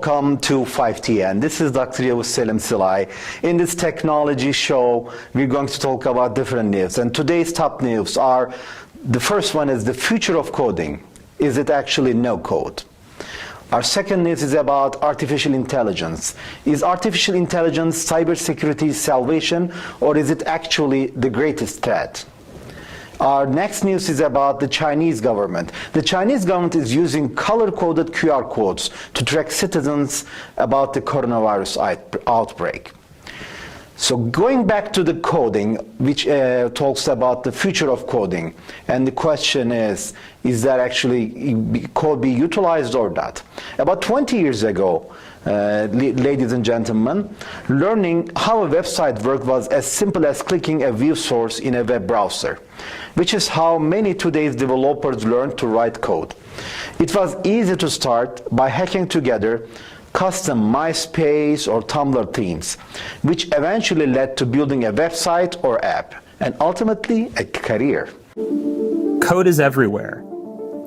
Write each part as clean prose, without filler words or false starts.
welcome to 5TN. This is Dr. Yavuz Selim Silay. In this technology show, we're going to talk about different news. And today's top news are, the first one is the future of coding. Is it actually no code? Our second news is about artificial intelligence. Is artificial intelligence cybersecurity's salvation, or is it actually the greatest threat? Our next news is about the Chinese government. The Chinese government is using color-coded QR codes to track citizens about the coronavirus outbreak. So going back to the coding, which talks about the future of coding, and the question is that actually code be utilized or not? About 20 years ago, ladies and gentlemen, learning how a website worked was as simple as clicking a view source in a web browser, which is how many today's developers learn to write code. It was easy to start by hacking together custom MySpace or Tumblr themes, which eventually led to building a website or app, and ultimately a career. Code is everywhere.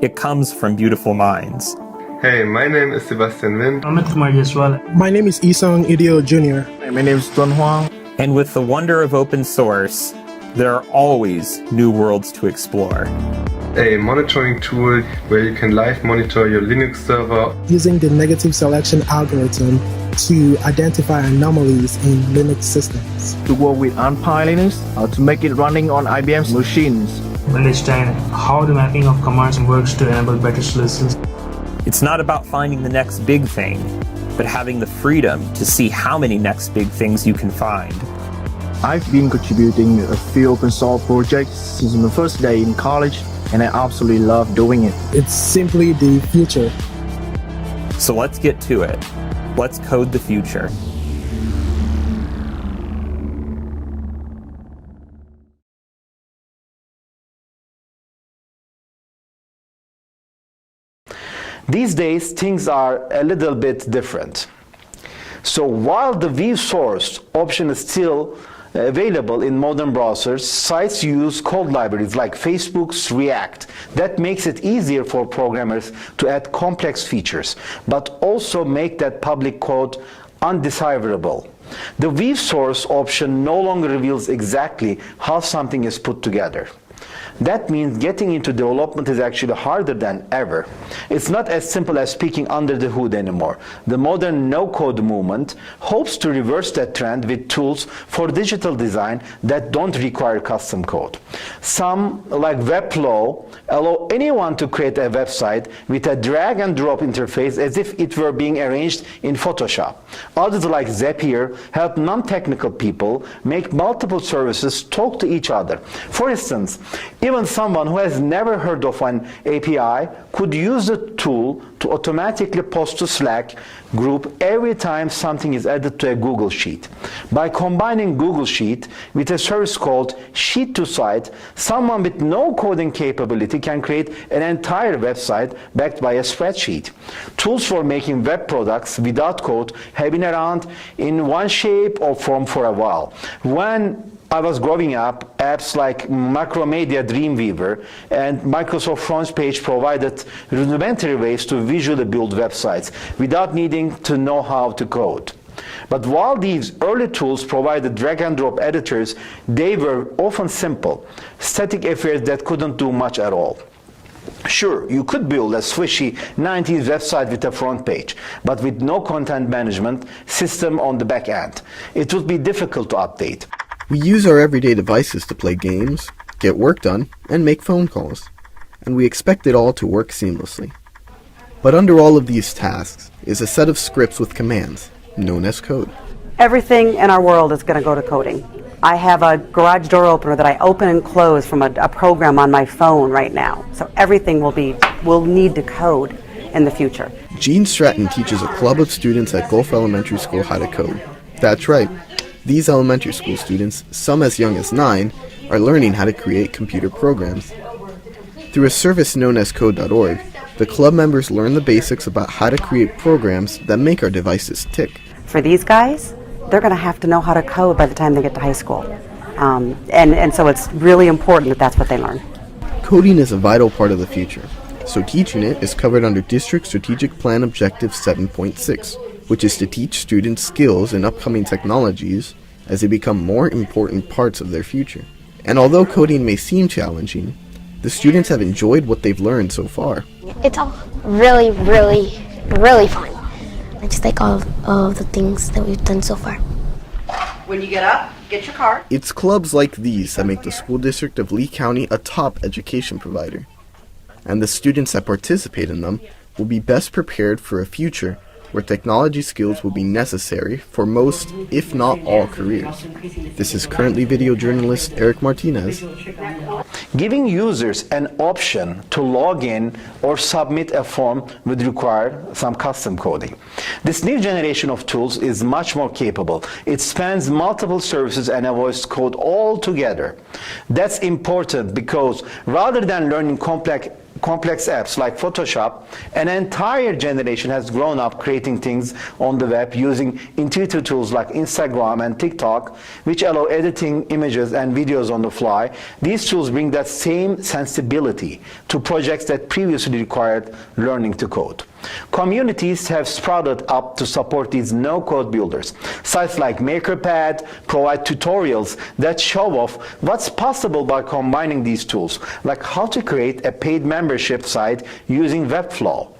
It comes from beautiful minds. Hey, my name is Sebastian Wind. I'm Ntr as well. My name is Isong Epidode Jr. My name is Don Huang. And with the wonder of open source, there are always new worlds to explore. A monitoring tool where you can live monitor your Linux server. Using the negative selection algorithm to identify anomalies in Linux systems. To work with Pi Linux, to make it running on IBM's machines. Understand how the mapping of commands works to enable better solutions. It's not about finding the next big thing, but having the freedom to see how many next big things you can find. I've been contributing a few open source projects since my first day in college, and I absolutely love doing it. It's simply the future. So let's get to it. Let's code the future. These days, things are a little bit different. So while the view source option is still available in modern browsers, sites use code libraries like Facebook's React. That makes it easier for programmers to add complex features, but also make that public code undecipherable. The view source option no longer reveals exactly how something is put together. That means getting into development is actually harder than ever. It's not as simple as peeking under the hood anymore. The modern no-code movement hopes to reverse that trend with tools for digital design that don't require custom code. Some, like Webflow, allow anyone to create a website with a drag-and-drop interface as if it were being arranged in Photoshop. Others, like Zapier, help non-technical people make multiple services talk to each other. For instance, even someone who has never heard of an API could use the tool to automatically post to Slack group every time something is added to a Google Sheet. By combining Google Sheet with a service called Sheet2Site, someone with no coding capability can create an entire website backed by a spreadsheet. Tools for making web products without code have been around in one shape or form for a while. When I was growing up, apps like Macromedia Dreamweaver and Microsoft FrontPage provided rudimentary ways to visually build websites without needing to know how to code. But while these early tools provided drag-and-drop editors, they were often simple, static affairs that couldn't do much at all. Sure, you could build a swishy 90s website with a front page, but with no content management system on the back end. It would be difficult to update. We use our everyday devices to play games, get work done, and make phone calls, and we expect it all to work seamlessly. But under all of these tasks is a set of scripts with commands, known as code. Everything in our world is going to go to coding. I have a garage door opener that I open and close from a program on my phone right now. So everything will need to code in the future. Gene Stratton teaches a club of students at Gulf Elementary School how to code. That's right. These elementary school students, some as young as 9, are learning how to create computer programs. Through a service known as code.org, the club members learn the basics about how to create programs that make our devices tick. For these guys, they're going to have to know how to code by the time they get to high school. And so it's really important that that's what they learn. Coding is a vital part of the future, so teaching it is covered under District Strategic Plan Objective 7.6. which is to teach students skills in upcoming technologies as they become more important parts of their future. And although coding may seem challenging, the students have enjoyed what they've learned so far. It's all really, really, really fun. I just like all of the things that we've done so far. When you get up, get your card. It's clubs like these that make the school district of Lee County a top education provider. And the students that participate in them will be best prepared for a future where technology skills will be necessary for most, if not all, careers. This is currently video journalist Eric Martinez. Giving users an option to log in or submit a form would require some custom coding. This new generation of tools is much more capable. It spans multiple services and avoids code altogether. That's important because rather than learning complex apps like Photoshop, an entire generation has grown up creating things on the web using intuitive tools like Instagram and TikTok, which allow editing images and videos on the fly. These tools bring that same sensibility to projects that previously required learning to code. Communities have sprouted up to support these no-code builders. Sites like MakerPad provide tutorials that show off what's possible by combining these tools, like how to create a paid membership site using Webflow.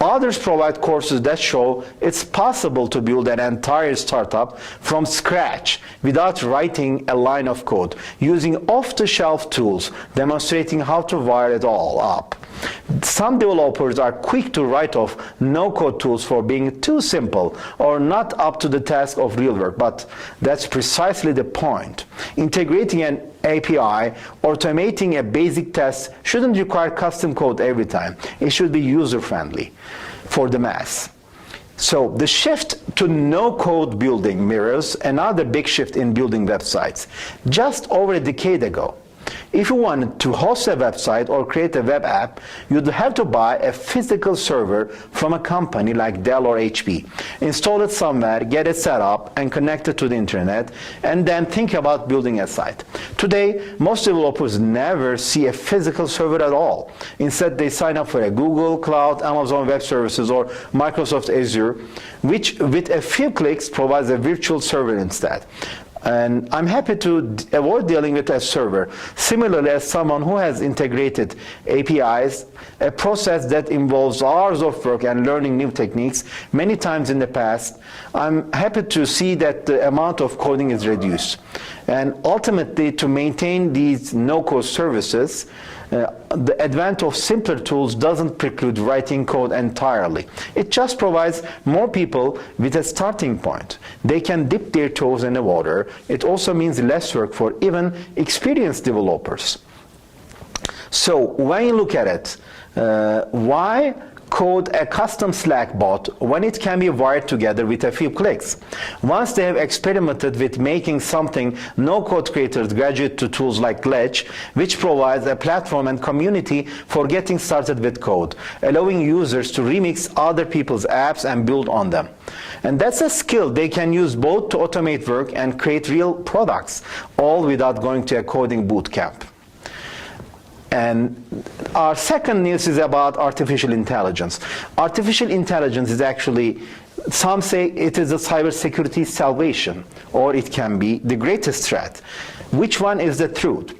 Others provide courses that show it's possible to build an entire startup from scratch without writing a line of code, using off-the-shelf tools, demonstrating how to wire it all up. Some developers are quick to write off no-code tools for being too simple or not up to the task of real work, but that's precisely the point. Integrating an API, automating a basic test shouldn't require custom code every time. It should be user-friendly for the mass. So the shift to no-code building mirrors another big shift in building websites. Just over a decade ago, if you wanted to host a website or create a web app, you'd have to buy a physical server from a company like Dell or HP, install it somewhere, get it set up and connect it to the internet, and then think about building a site. Today, most developers never see a physical server at all. Instead, they sign up for a Google Cloud, Amazon Web Services, or Microsoft Azure, which with a few clicks provides a virtual server instead. And I'm happy to avoid dealing with a server. Similarly, as someone who has integrated APIs, a process that involves hours of work and learning new techniques many times in the past, I'm happy to see that the amount of coding is reduced. And ultimately, to maintain these no-code services, the advent of simpler tools doesn't preclude writing code entirely. It just provides more people with a starting point. They can dip their toes in the water. It also means less work for even experienced developers. So when you look at it, why code a custom Slack bot when it can be wired together with a few clicks? Once they have experimented with making something, no-code creators graduate to tools like Ledge, which provides a platform and community for getting started with code, allowing users to remix other people's apps and build on them. And that's a skill they can use both to automate work and create real products, all without going to a coding boot camp. And our second news is about artificial intelligence. Artificial intelligence is actually, some say it is a cybersecurity salvation, or it can be the greatest threat. Which one is the truth?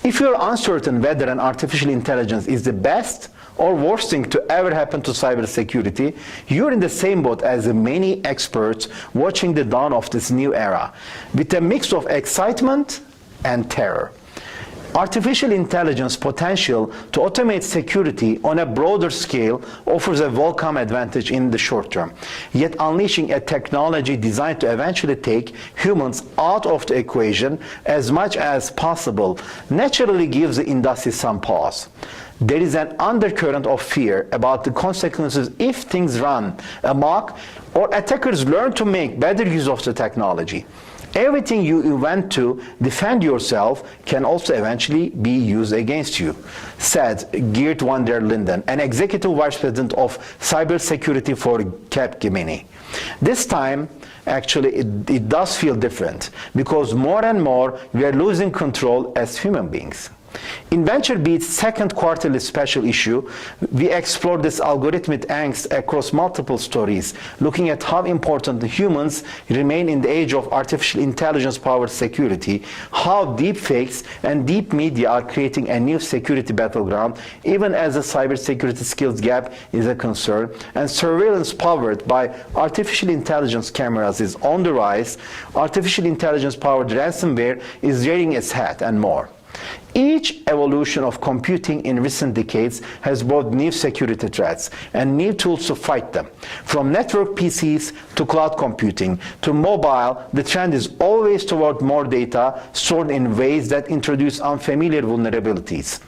If you're uncertain whether an artificial intelligence is the best or worst thing to ever happen to cybersecurity, you're in the same boat as many experts watching the dawn of this new era, with a mix of excitement and terror. Artificial intelligence potential to automate security on a broader scale offers a welcome advantage in the short term. Yet unleashing a technology designed to eventually take humans out of the equation as much as possible naturally gives the industry some pause. There is an undercurrent of fear about the consequences if things run amok or attackers learn to make better use of the technology. Everything you invent to defend yourself can also eventually be used against you, said Geert van der Linden, an executive vice president of cybersecurity for Capgemini. This time, actually, it does feel different because more and more we are losing control as human beings. In VentureBeat's second quarterly special issue, we explore this algorithmic angst across multiple stories, looking at how important the humans remain in the age of artificial intelligence-powered security, how deepfakes and deep media are creating a new security battleground, even as the cybersecurity skills gap is a concern, and surveillance powered by artificial intelligence cameras is on the rise, artificial intelligence-powered ransomware is rearing its head, and more. Each evolution of computing in recent decades has brought new security threats and new tools to fight them. From network PCs to cloud computing to mobile, the trend is always toward more data stored in ways that introduce unfamiliar vulnerabilities,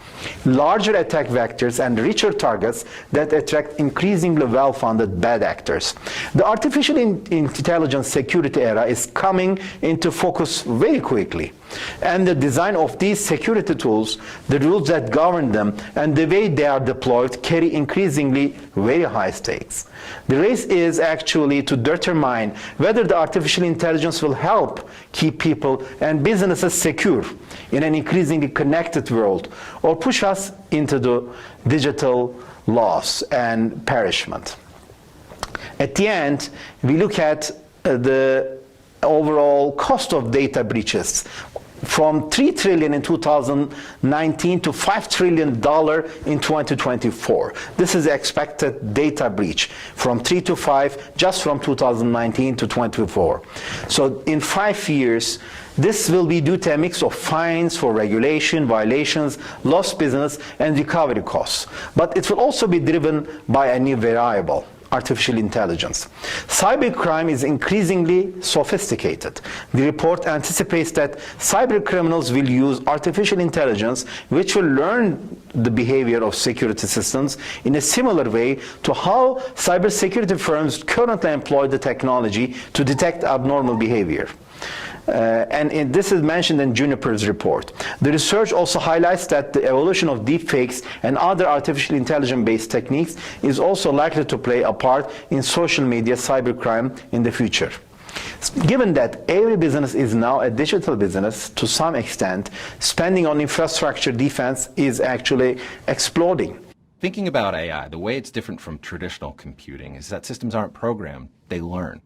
larger attack vectors, and richer targets that attract increasingly well-funded bad actors. The artificial intelligence security era is coming into focus very quickly, and the design of these security tools, the rules that govern them, and the way they are deployed carry increasingly very high stakes. The race is actually to determine whether the artificial intelligence will help keep people and businesses secure in an increasingly connected world, or push us into the digital loss and perishment. At the end, we look at the overall cost of data breaches, from $3 trillion in 2019 to $5 trillion in 2024. This is the expected data breach, from 3 to 5 just from 2019 to 2024. So in 5 years, this will be due to a mix of fines for regulation, violations, lost business, and recovery costs. But it will also be driven by a new variable: artificial intelligence. Cybercrime is increasingly sophisticated. The report anticipates that cyber criminals will use artificial intelligence, which will learn the behavior of security systems in a similar way to how cybersecurity firms currently employ the technology to detect abnormal behavior. This is mentioned in Juniper's report. The research also highlights that the evolution of deepfakes and other artificial intelligence-based techniques is also likely to play a part in social media cybercrime in the future. Given that every business is now a digital business to some extent, spending on infrastructure defense is actually exploding. Thinking about AI, the way it's different from traditional computing is that systems aren't programmed, they learn.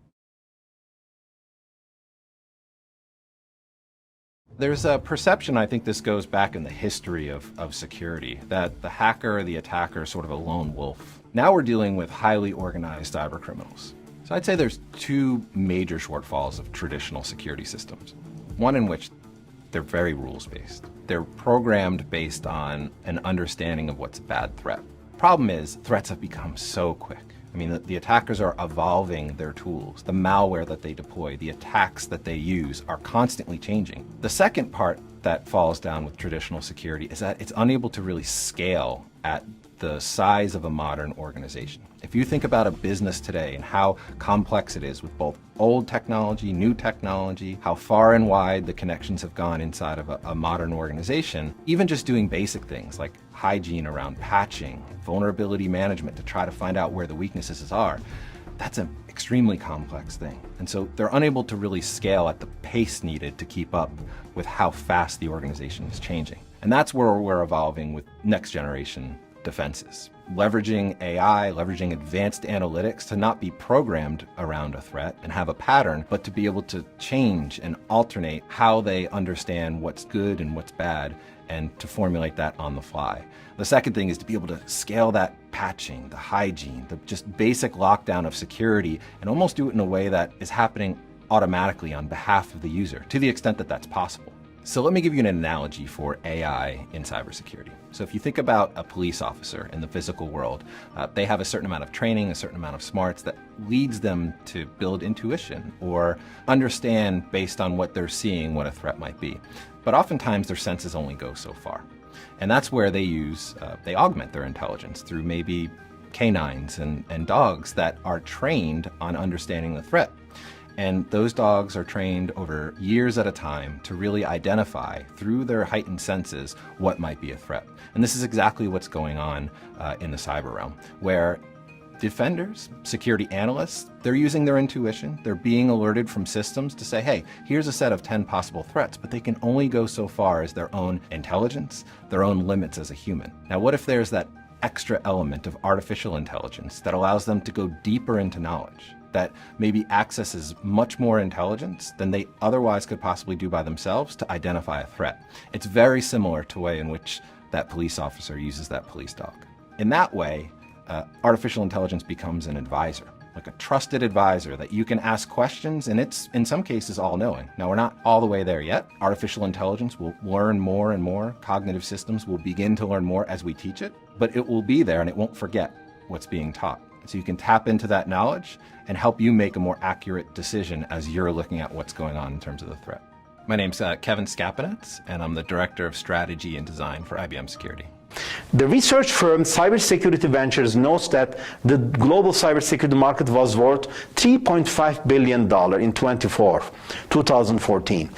There's a perception, I think this goes back in the history of security, that the hacker or the attacker is sort of a lone wolf. Now we're dealing with highly organized cyber criminals. So I'd say there's two major shortfalls of traditional security systems. One in which they're very rules-based. They're programmed based on an understanding of what's a bad threat. Problem is, threats have become so quick. I mean, the attackers are evolving their tools. The malware that they deploy, the attacks that they use are constantly changing. The second part that falls down with traditional security is that it's unable to really scale at the size of a modern organization. If you think about a business today and how complex it is with both old technology, new technology, how far and wide the connections have gone inside of a modern organization, even just doing basic things like hygiene around patching, vulnerability management to try to find out where the weaknesses are, that's an extremely complex thing. And so they're unable to really scale at the pace needed to keep up with how fast the organization is changing. And that's where we're evolving with next generation defenses. Leveraging AI, leveraging advanced analytics to not be programmed around a threat and have a pattern, but to be able to change and alternate how they understand what's good and what's bad, and to formulate that on the fly. The second thing is to be able to scale that patching, the hygiene, the just basic lockdown of security, and almost do it in a way that is happening automatically on behalf of the user, to the extent that that's possible. So let me give you an analogy for AI in cybersecurity. So if you think about a police officer in the physical world, they have a certain amount of training, a certain amount of smarts that leads them to build intuition or understand based on what they're seeing what a threat might be. But oftentimes their senses only go so far. And that's where they augment their intelligence through maybe canines and dogs that are trained on understanding the threat. And those dogs are trained over years at a time to really identify through their heightened senses what might be a threat. And this is exactly what's going on in the cyber realm, where defenders, security analysts, they're using their intuition. They're being alerted from systems to say, hey, here's a set of 10 possible threats, but they can only go so far as their own intelligence, their own limits as a human. Now, what if there's that extra element of artificial intelligence that allows them to go deeper into knowledge, that maybe accesses much more intelligence than they otherwise could possibly do by themselves to identify a threat? It's very similar to the way in which that police officer uses that police dog. In that way, artificial intelligence becomes an advisor, like a trusted advisor that you can ask questions, and it's in some cases all-knowing. Now, we're not all the way there yet. Artificial intelligence will learn more and more. Cognitive systems will begin to learn more as we teach it, but it will be there and it won't forget what's being taught. So you can tap into that knowledge and help you make a more accurate decision as you're looking at what's going on in terms of the threat. My name's Kevin Skapinets, and I'm the Director of Strategy and Design for IBM Security. The research firm Cybersecurity Ventures notes that the global cybersecurity market was worth $3.5 billion in 2014.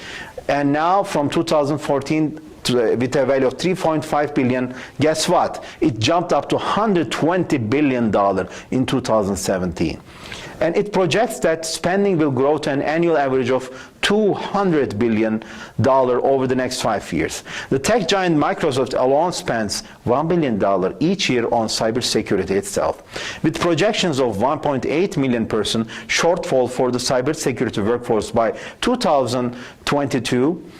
And now from 2014, with a value of $3.5 billion, guess what? It jumped up to $120 billion in 2017. And it projects that spending will grow to an annual average of $200 billion over the next 5 years. The tech giant Microsoft alone spends $1 billion each year on cybersecurity itself. With projections of 1.8 million person shortfall for the cybersecurity workforce by 2022,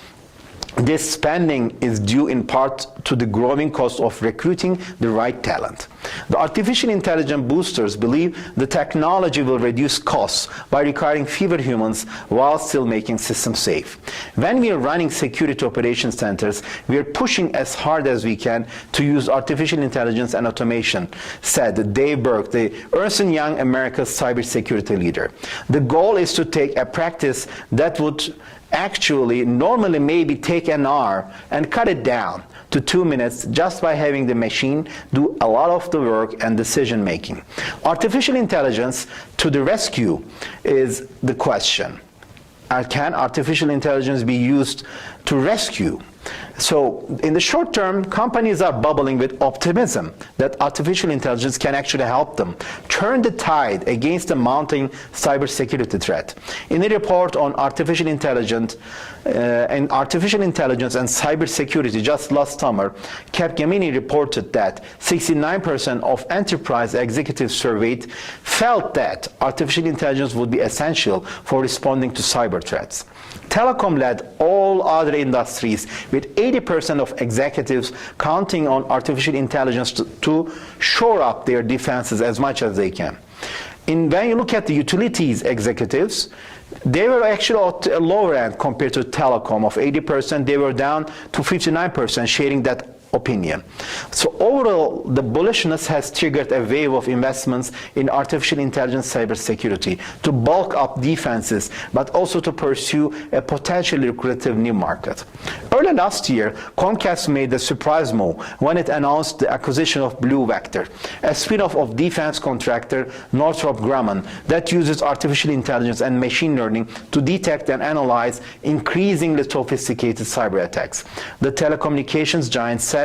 this spending is due in part to the growing cost of recruiting the right talent. The artificial intelligence boosters believe the technology will reduce costs by requiring fewer humans while still making systems safe. When we are running security operations centers, we are pushing as hard as we can to use artificial intelligence and automation, said Dave Burke, the Ernst & Young America's cybersecurity leader. The goal is to take a practice that would actually normally maybe take an hour and cut it down to 2 minutes just by having the machine do a lot of the work and decision making. Artificial intelligence to the rescue is the question. Can artificial intelligence be used to rescue? So in the short term, companies are bubbling with optimism that artificial intelligence can actually help them turn the tide against the mounting cybersecurity threat. In a report on artificial intelligence and cybersecurity just last summer, Capgemini reported that 69% of enterprise executives surveyed felt that artificial intelligence would be essential for responding to cyber threats. Telecom led all other industries, with 80% of executives counting on artificial intelligence to shore up their defenses as much as they can. When you look at the utilities executives, they were actually at a lower end compared to telecom of 80%. They were down to 59%, sharing that opinion. So overall, the bullishness has triggered a wave of investments in artificial intelligence cybersecurity to bulk up defenses, but also to pursue a potentially lucrative new market. Early last year, Comcast made a surprise move when it announced the acquisition of Blue Vector, a spin-off of defense contractor Northrop Grumman that uses artificial intelligence and machine learning to detect and analyze increasingly sophisticated cyber attacks. The telecommunications giant said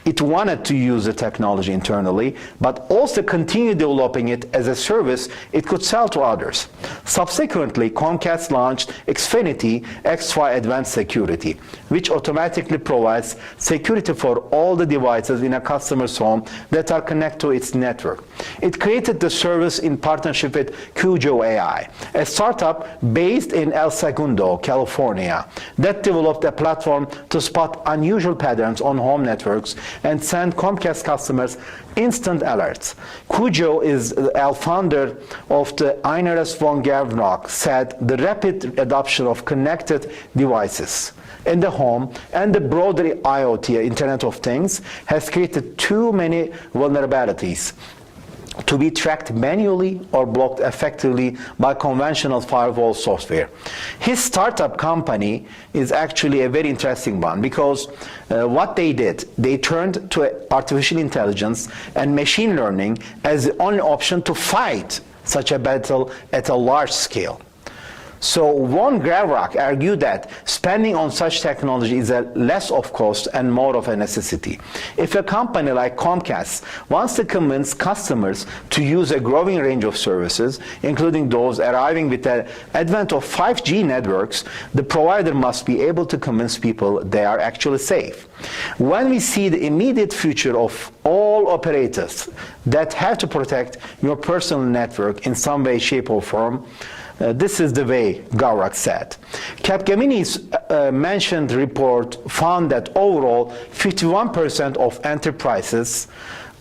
it wanted to use the technology internally, but also continue developing it as a service it could sell to others. Subsequently, Comcast launched Xfinity X5 Advanced Security, which automatically provides security for all the devices in a customer's home that are connected to its network. It created the service in partnership with Cujo AI, a startup based in El Segundo, California, that developed a platform to spot unusual patterns on home networks and send Comcast customers instant alerts. Cujo is the founder of the Ines von Gernrock, said the rapid adoption of connected devices in the home and the broader IoT, Internet of Things, has created too many vulnerabilities to be tracked manually or blocked effectively by conventional firewall software. His startup company is actually a very interesting one because what they did, they turned to artificial intelligence and machine learning as the only option to fight such a battle at a large scale. So Von Gravrock argued that spending on such technology is a less of cost and more of a necessity. If a company like Comcast wants to convince customers to use a growing range of services, including those arriving with the advent of 5G networks, the provider must be able to convince people they are actually safe. When we see the immediate future of all operators that have to protect your personal network in some way, shape, or form, this is the way Gavrak said. Capgemini's mentioned report found that overall 51% of enterprises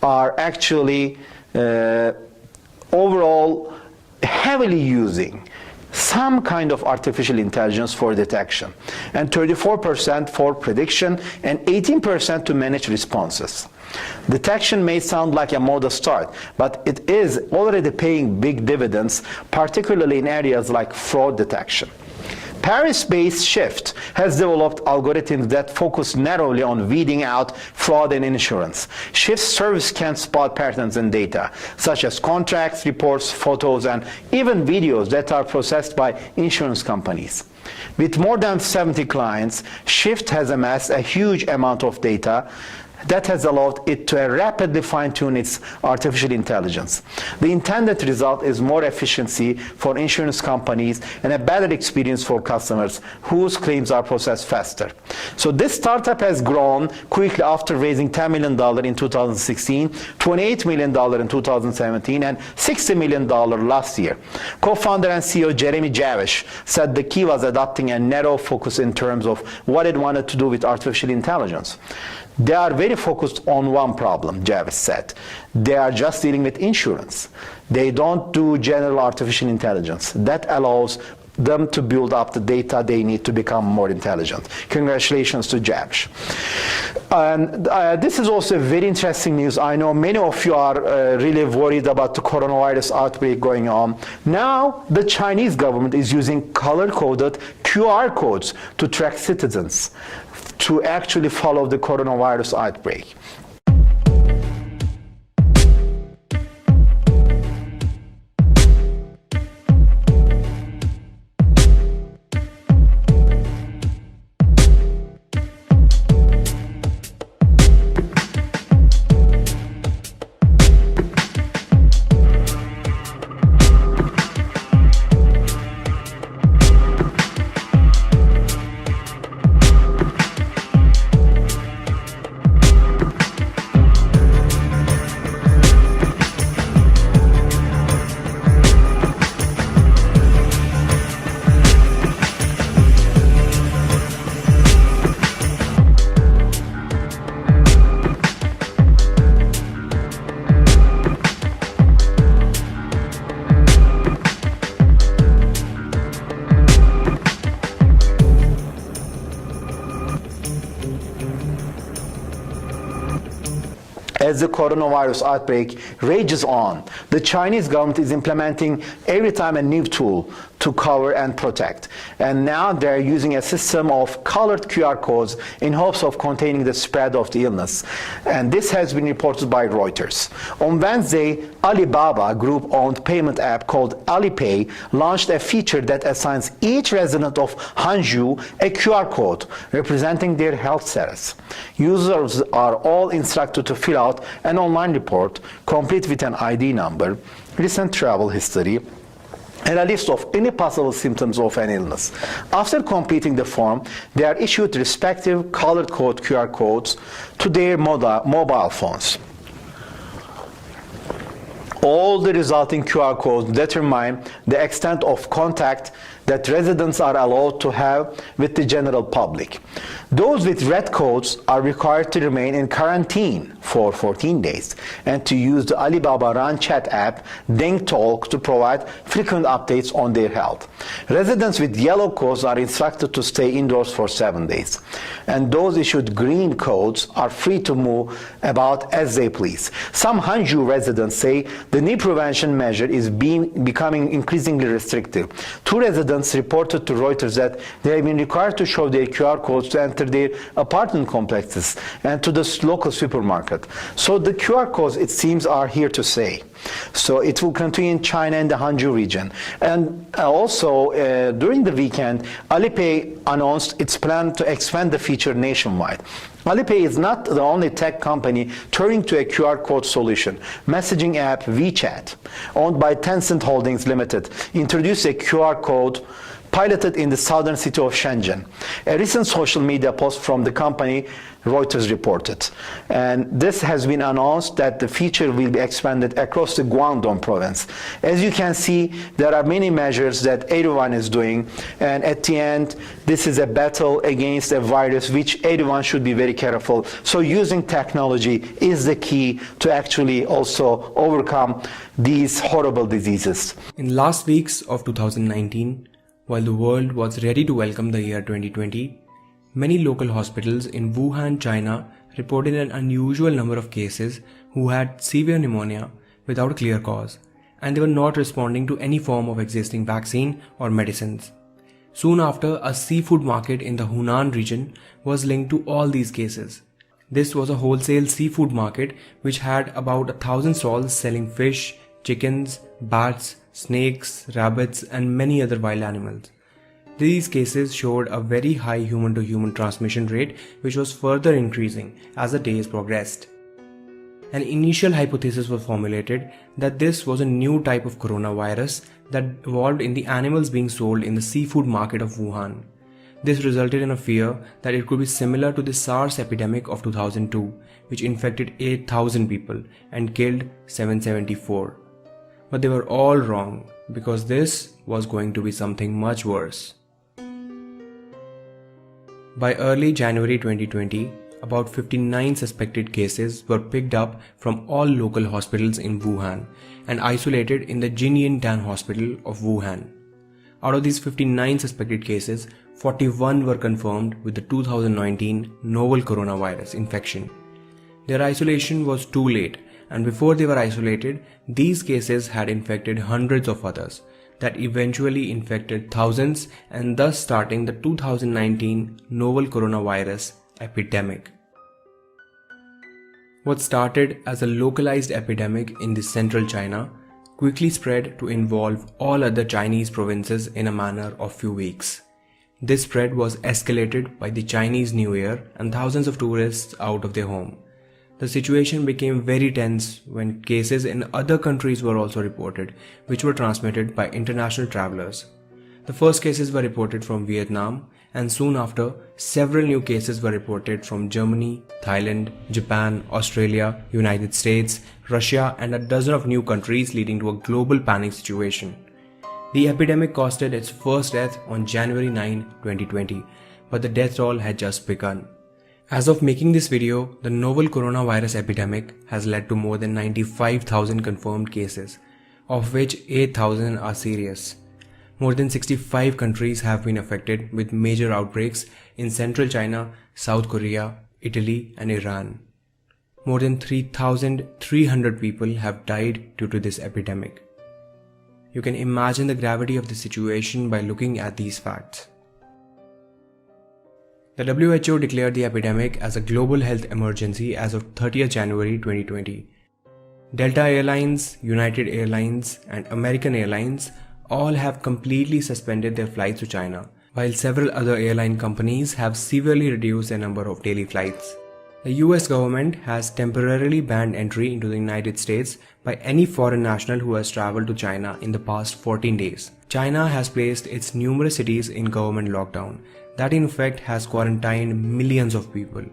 are actually overall heavily using some kind of artificial intelligence for detection, and 34% for prediction, and 18% to manage responses. Detection may sound like a modest start, but it is already paying big dividends, particularly in areas like fraud detection. Paris-based Shift has developed algorithms that focus narrowly on weeding out fraud in insurance. Shift's service can spot patterns in data, such as contracts, reports, photos, and even videos that are processed by insurance companies. With more than 70 clients, Shift has amassed a huge amount of data that has allowed it to rapidly fine-tune its artificial intelligence. The intended result is more efficiency for insurance companies and a better experience for customers whose claims are processed faster. So this startup has grown quickly after raising $10 million in 2016, $28 million in 2017, and $60 million last year. Co-founder and CEO Jeremy Javish said the key was adopting a narrow focus in terms of what it wanted to do with artificial intelligence. They are very focused on one problem, Javish said. They are just dealing with insurance. They don't do general artificial intelligence. That allows them to build up the data they need to become more intelligent. Congratulations to Javish. And this is also very interesting news. I know many of you are really worried about the coronavirus outbreak going on. Now, the Chinese government is using color-coded QR codes to track citizens to actually follow the coronavirus outbreak. As the coronavirus outbreak rages on, the Chinese government is implementing every time a new tool to cover and protect. And now they're using a system of colored QR codes in hopes of containing the spread of the illness. And this has been reported by Reuters. On Wednesday, Alibaba group-owned payment app called Alipay launched a feature that assigns each resident of Hangzhou a QR code representing their health status. Users are all instructed to fill out an online report, complete with an ID number, recent travel history, and a list of any possible symptoms of an illness. After completing the form, they are issued respective colored code QR codes to their mobile phones. All the resulting QR codes determine the extent of contact that residents are allowed to have with the general public. Those with red codes are required to remain in quarantine for 14 days and to use the Alibaba Run Chat app, Deng Talk, to provide frequent updates on their health. Residents with yellow codes are instructed to stay indoors for 7 days. And those issued green codes are free to move about as they please. Some Hangzhou residents say the new prevention measure is becoming increasingly restrictive. Two residents residents reported to Reuters that they have been required to show their QR codes to enter their apartment complexes and to the local supermarket. So the QR codes, it seems, are here to stay. So it will continue in China and the Hanzhou region. And also, during the weekend, Alipay announced its plan to expand the feature nationwide. Alipay is not the only tech company turning to a QR code solution. Messaging app WeChat, owned by Tencent Holdings Limited, introduced a QR code piloted in the southern city of Shenzhen. A recent social media post from the company, Reuters reported. And this has been announced that the feature will be expanded across the Guangdong province. As you can see, there are many measures that everyone is doing, and at the end, this is a battle against a virus which everyone should be very careful. So using technology is the key to actually also overcome these horrible diseases. In last weeks of 2019, while the world was ready to welcome the year 2020, many local hospitals in Wuhan, China reported an unusual number of cases who had severe pneumonia without a clear cause, and they were not responding to any form of existing vaccine or medicines. Soon after, a seafood market in the Hunan region was linked to all these cases. This was a wholesale seafood market which had about 1,000 stalls selling fish, chickens, bats, snakes, rabbits, and many other wild animals. These cases showed a very high human-to-human transmission rate, which was further increasing as the days progressed. An initial hypothesis was formulated that this was a new type of coronavirus that evolved in the animals being sold in the seafood market of Wuhan. This resulted in a fear that it could be similar to the SARS epidemic of 2002, which infected 8,000 people and killed 774. But they were all wrong, because this was going to be something much worse. By early January 2020, about 59 suspected cases were picked up from all local hospitals in Wuhan and isolated in the Jinyintan Hospital of Wuhan. Out of these 59 suspected cases, 41 were confirmed with the 2019 novel coronavirus infection. Their isolation was too late, and before they were isolated, these cases had infected hundreds of others that eventually infected thousands, and thus starting the 2019 novel coronavirus epidemic. What started as a localized epidemic in the central China quickly spread to involve all other Chinese provinces in a matter of few weeks. This spread was escalated by the Chinese New Year and thousands of tourists out of their home. The situation became very tense when cases in other countries were also reported, which were transmitted by international travelers. The first cases were reported from Vietnam, and soon after, several new cases were reported from Germany, Thailand, Japan, Australia, United States, Russia, and a dozen of new countries, leading to a global panic situation. The epidemic costed its first death on January 9, 2020, but the death toll had just begun. As of making this video, the novel coronavirus epidemic has led to more than 95,000 confirmed cases, of which 8,000 are serious. More than 65 countries have been affected with major outbreaks in central China, South Korea, Italy, and Iran. More than 3,300 people have died due to this epidemic. You can imagine the gravity of the situation by looking at these facts. The WHO declared the epidemic as a global health emergency as of 30th January 2020. Delta Airlines, United Airlines, and American Airlines all have completely suspended their flights to China, while several other airline companies have severely reduced their number of daily flights. The US government has temporarily banned entry into the United States by any foreign national who has traveled to China in the past 14 days. China has placed its numerous cities in government lockdown that in effect has quarantined millions of people.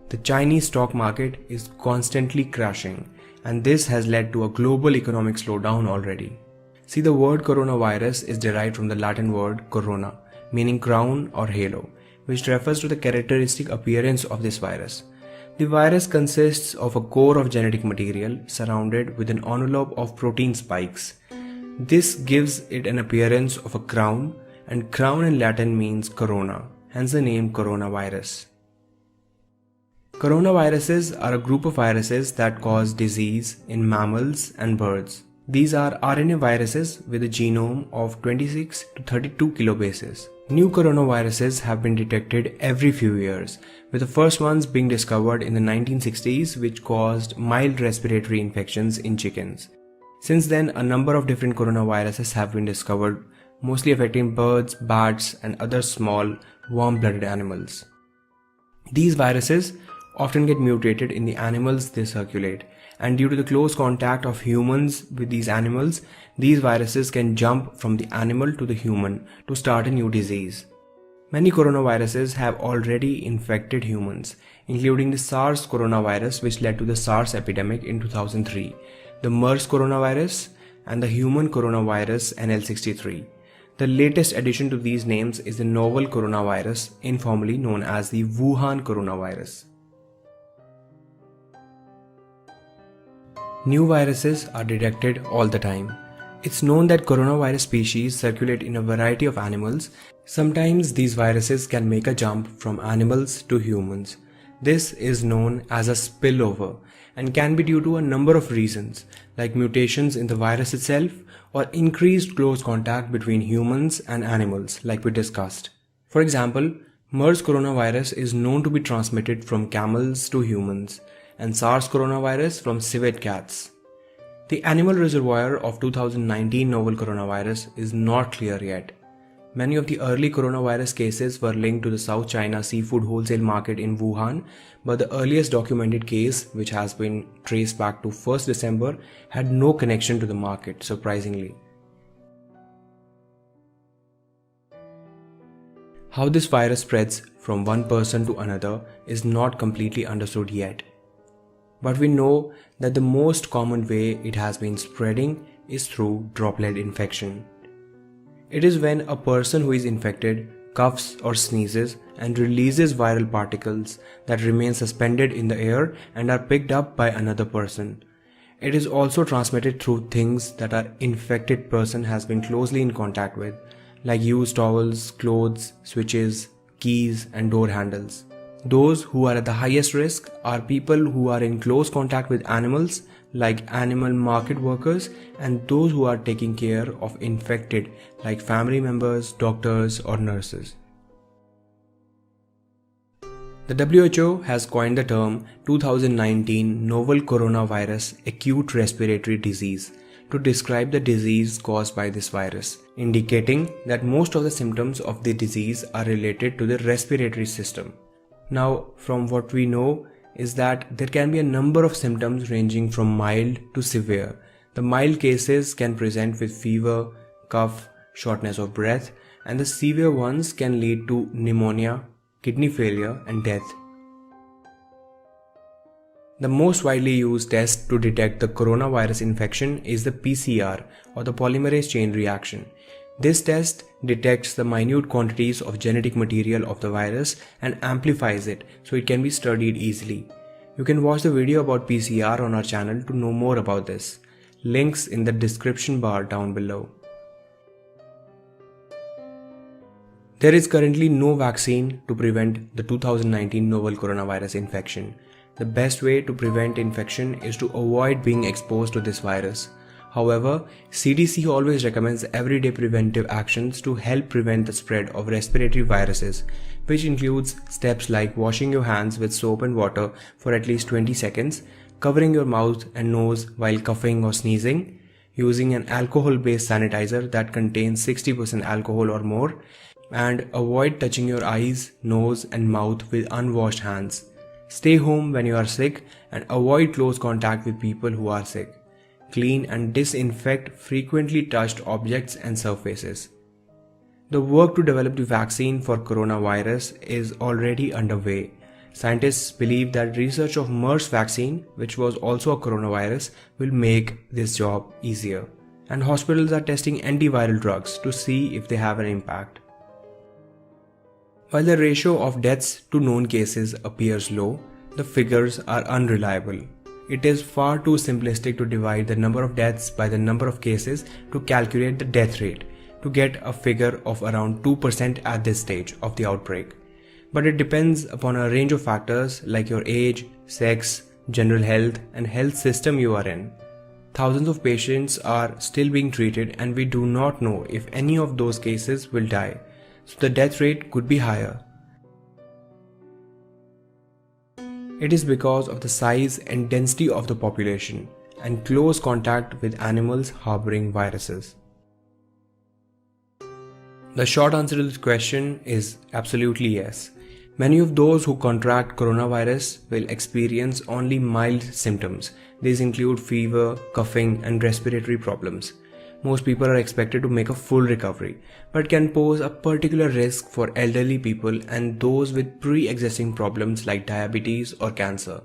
The Chinese stock market is constantly crashing, and this has led to a global economic slowdown already. See, the word coronavirus is derived from the Latin word corona, meaning crown or halo, which refers to the characteristic appearance of this virus. The virus consists of a core of genetic material surrounded with an envelope of protein spikes. This gives it an appearance of a crown, and crown in Latin means corona, hence the name coronavirus. Coronaviruses are a group of viruses that cause disease in mammals and birds. These are RNA viruses with a genome of 26 to 32 kilobases. New coronaviruses have been detected every few years, with the first ones being discovered in the 1960s, which caused mild respiratory infections in chickens. Since then, a number of different coronaviruses have been discovered, mostly affecting birds, bats, and other small, warm-blooded animals. These viruses often get mutated in the animals they circulate, and due to the close contact of humans with these animals, these viruses can jump from the animal to the human to start a new disease. Many coronaviruses have already infected humans, including the SARS coronavirus, which led to the SARS epidemic in 2003, the MERS coronavirus, and the human coronavirus NL63. The latest addition to these names is the novel coronavirus, informally known as the Wuhan coronavirus. New viruses are detected all the time. It's known that coronavirus species circulate in a variety of animals. Sometimes these viruses can make a jump from animals to humans. This is known as a spillover and can be due to a number of reasons, like mutations in the virus itself or increased close contact between humans and animals, like we discussed. For example, MERS coronavirus is known to be transmitted from camels to humans, and SARS coronavirus from civet cats. The animal reservoir of 2019 novel coronavirus is not clear yet. Many of the early coronavirus cases were linked to the South China seafood wholesale market in Wuhan, but the earliest documented case, which has been traced back to 1st December, had no connection to the market, surprisingly. How this virus spreads from one person to another is not completely understood yet. But we know that the most common way it has been spreading is through droplet infection. It is when a person who is infected coughs or sneezes and releases viral particles that remain suspended in the air and are picked up by another person. It is also transmitted through things that an infected person has been closely in contact with, like used towels, clothes, switches, keys, and door handles. Those who are at the highest risk are people who are in close contact with animals, like animal market workers, and those who are taking care of infected, like family members, doctors, or nurses. The WHO has coined the term 2019 novel coronavirus acute respiratory disease to describe the disease caused by this virus, indicating that most of the symptoms of the disease are related to the respiratory system. Now, from what we know is that there can be a number of symptoms ranging from mild to severe. The mild cases can present with fever, cough, shortness of breath, and the severe ones can lead to pneumonia, kidney failure, and death. The most widely used test to detect the coronavirus infection is the PCR, or the polymerase chain reaction. This test detects the minute quantities of genetic material of the virus and amplifies it so it can be studied easily. You can watch the video about PCR on our channel to know more about this. Links in the description bar down below. There is currently no vaccine to prevent the 2019 novel coronavirus infection. The best way to prevent infection is to avoid being exposed to this virus. However, CDC always recommends everyday preventive actions to help prevent the spread of respiratory viruses, which includes steps like washing your hands with soap and water for at least 20 seconds, covering your mouth and nose while coughing or sneezing, using an alcohol-based sanitizer that contains 60% alcohol or more, and avoid touching your eyes, nose, and mouth with unwashed hands. Stay home when you are sick and avoid close contact with people who are sick. Clean and disinfect frequently touched objects and surfaces. The work to develop the vaccine for coronavirus is already underway. Scientists believe that research of MERS vaccine, which was also a coronavirus, will make this job easier. And hospitals are testing antiviral drugs to see if they have an impact. While the ratio of deaths to known cases appears low, the figures are unreliable. It is far too simplistic to divide the number of deaths by the number of cases to calculate the death rate to get a figure of around 2% at this stage of the outbreak. But it depends upon a range of factors like your age, sex, general health, and health system you are in. thousands of patients are still being treated and we do not know if any of those cases will die, so the death rate could be higher. It is because of the size and density of the population and close contact with animals harboring viruses. The short answer to this question is absolutely yes. Many of those who contract coronavirus will experience only mild symptoms. These include fever, coughing, and respiratory problems. Most people are expected to make a full recovery, but can pose a particular risk for elderly people and those with pre-existing problems like diabetes or cancer.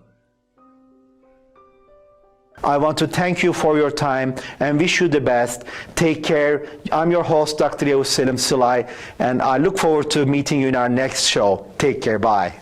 I want to thank you for your time and wish you the best. Take care. I'm your host, Dr. Yavuz Selim Sılay, and I look forward to meeting you in our next show. Take care. Bye.